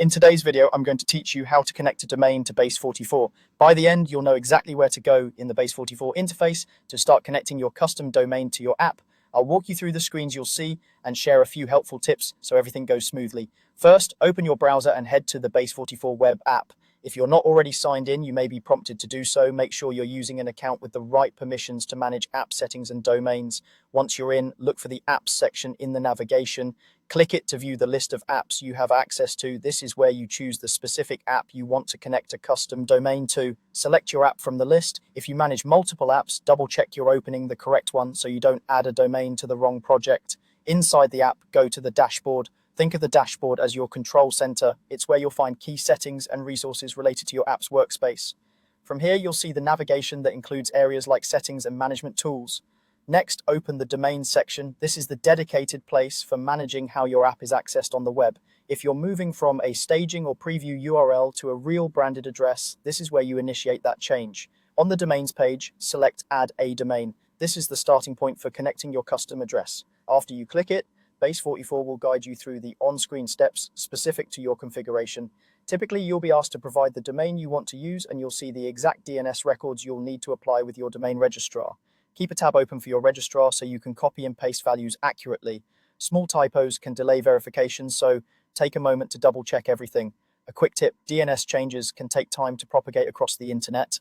In today's video, I'm going to teach you how to connect a domain to Base44. By the end, you'll know exactly where to go in the Base44 interface to start connecting your custom domain to your app. I'll walk you through the screens you'll see and share a few helpful tips so everything goes smoothly. First, open your browser and head to the Base44 web app. If you're not already signed in, you may be prompted to do so. Make sure you're using an account with the right permissions to manage app settings and domains. Once you're in, look for the apps section in the navigation. Click it to view the list of apps you have access to. This is where you choose the specific app you want to connect a custom domain to. Select your app from the list. If you manage multiple apps, double check you're opening the correct one so you don't add a domain to the wrong project. Inside the app, go to the dashboard. Think of the dashboard as your control center. It's where you'll find key settings and resources related to your app's workspace. From here, you'll see the navigation that includes areas like settings and management tools. Next, open the domain section. This is the dedicated place for managing how your app is accessed on the web. If you're moving from a staging or preview URL to a real branded address, this is where you initiate that change. On the domains page, select Add a Domain. This is the starting point for connecting your custom address. After you click it, Base44 will guide you through the on-screen steps specific to your configuration. Typically, you'll be asked to provide the domain you want to use, and you'll see the exact DNS records you'll need to apply with your domain registrar. Keep a tab open for your registrar so you can copy and paste values accurately. Small typos can delay verification, so take a moment to double-check everything. A quick tip, DNS changes can take time to propagate across the internet.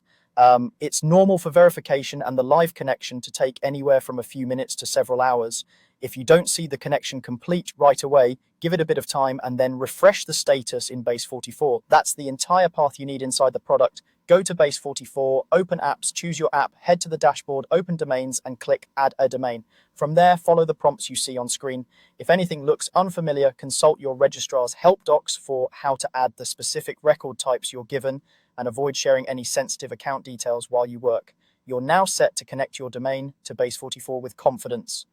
It's normal for verification and the live connection to take anywhere from a few minutes to several hours. If you don't see the connection complete right away, give it a bit of time and then refresh the status in Base44. That's the entire path you need inside the product. Go to Base44, open apps, choose your app, head to the dashboard, open domains, and click Add a Domain. From there, follow the prompts you see on screen. If anything looks unfamiliar, consult your registrar's help docs for how to add the specific record types you're given, and avoid sharing any sensitive account details while you work. You're now set to connect your domain to Base44 with confidence.